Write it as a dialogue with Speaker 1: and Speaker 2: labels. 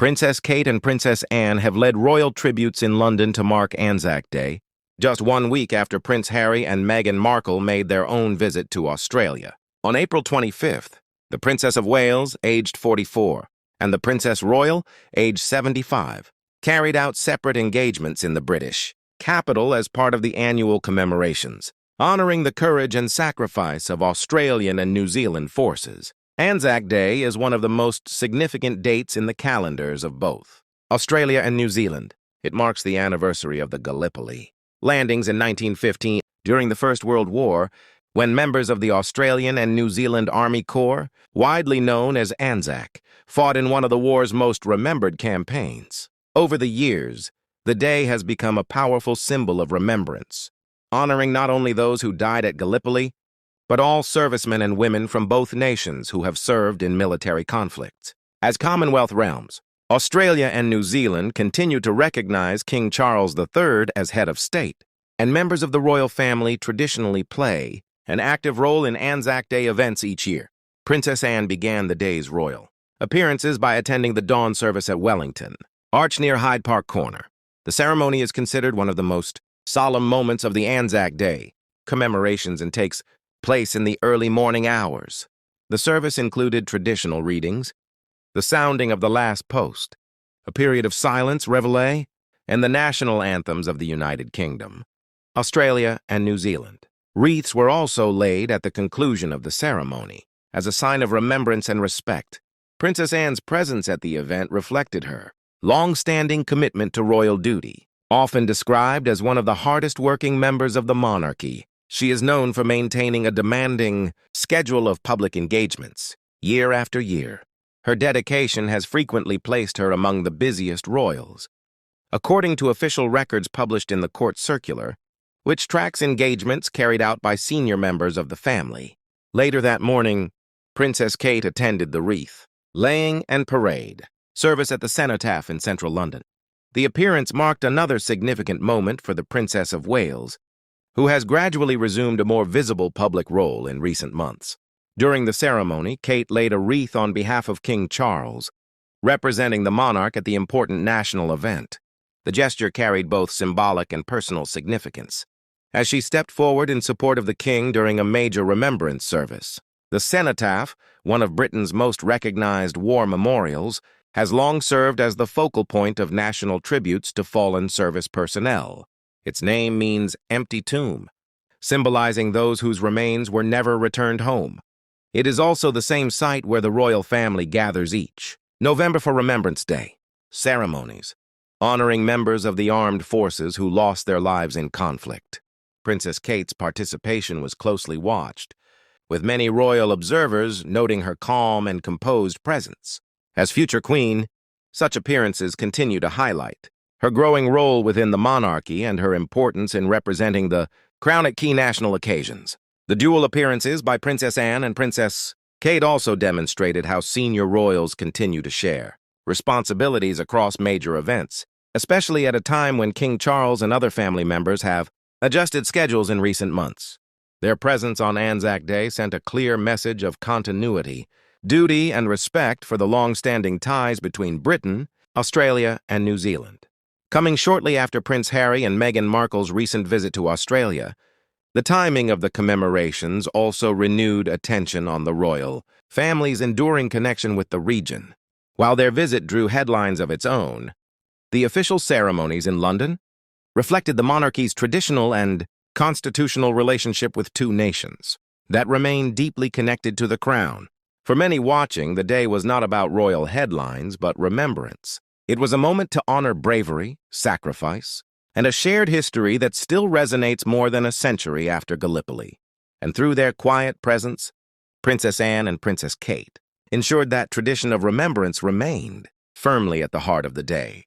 Speaker 1: Princess Kate and Princess Anne have led royal tributes in London to mark ANZAC Day, just 1 week after Prince Harry and Meghan Markle made their own visit to Australia. On April 25th, the Princess of Wales, aged 44, and the Princess Royal, aged 75, carried out separate engagements in the British capital as part of the annual commemorations, honoring the courage and sacrifice of Australian and New Zealand forces. ANZAC Day is one of the most significant dates in the calendars of both Australia and New Zealand. It marks the anniversary of the Gallipoli landings in 1915 during the First World War, when members of the Australian and New Zealand Army Corps, widely known as ANZAC, fought in one of the war's most remembered campaigns. Over the years, the day has become a powerful symbol of remembrance, honoring not only those who died at Gallipoli, but all servicemen and women from both nations who have served in military conflicts. As Commonwealth realms, Australia and New Zealand continue to recognize King Charles III as head of state, and members of the royal family traditionally play an active role in ANZAC Day events each year. Princess Anne began the day's royal appearances by attending the dawn service at Wellington Arch near Hyde Park Corner. The ceremony is considered one of the most solemn moments of the ANZAC Day commemorations and takes place in the early morning hours. The service included traditional readings, the sounding of the last post, a period of silence, reveille, and the national anthems of the United Kingdom, Australia, and New Zealand. Wreaths were also laid at the conclusion of the ceremony as a sign of remembrance and respect. Princess Anne's presence at the event reflected her long-standing commitment to royal duty. Often described as one of the hardest-working members of the monarchy, she is known for maintaining a demanding schedule of public engagements, year after year. Her dedication has frequently placed her among the busiest royals. According to official records published in the court circular, which tracks engagements carried out by senior members of the family. Later that morning, Princess Kate attended the wreath laying and parade service at the Cenotaph in central London. The appearance marked another significant moment for the Princess of Wales, who has gradually resumed a more visible public role in recent months. During the ceremony, Kate laid a wreath on behalf of King Charles, representing the monarch at the important national event. The gesture carried both symbolic and personal significance, as she stepped forward in support of the king during a major remembrance service. The Cenotaph, one of Britain's most recognized war memorials, has long served as the focal point of national tributes to fallen service personnel. Its name means empty tomb, symbolizing those whose remains were never returned home. It is also the same site where the royal family gathers each November for Remembrance Day ceremonies, honoring members of the armed forces who lost their lives in conflict. Princess Kate's participation was closely watched, with many royal observers noting her calm and composed presence. As future queen, such appearances continue to highlight her growing role within the monarchy and her importance in representing the crown at key national occasions. The dual appearances by Princess Anne and Princess Kate also demonstrated how senior royals continue to share responsibilities across major events, especially at a time when King Charles and other family members have adjusted schedules in recent months. Their presence on ANZAC Day sent a clear message of continuity, duty, and respect for the long-standing ties between Britain, Australia, and New Zealand. Coming shortly after Prince Harry and Meghan Markle's recent visit to Australia, the timing of the commemorations also renewed attention on the royal family's enduring connection with the region. While their visit drew headlines of its own, the official ceremonies in London reflected the monarchy's traditional and constitutional relationship with two nations that remain deeply connected to the crown. For many watching, the day was not about royal headlines, but remembrance. It was a moment to honor bravery, sacrifice, and a shared history that still resonates more than a century after Gallipoli. And through their quiet presence, Princess Anne and Princess Kate ensured that tradition of remembrance remained firmly at the heart of the day.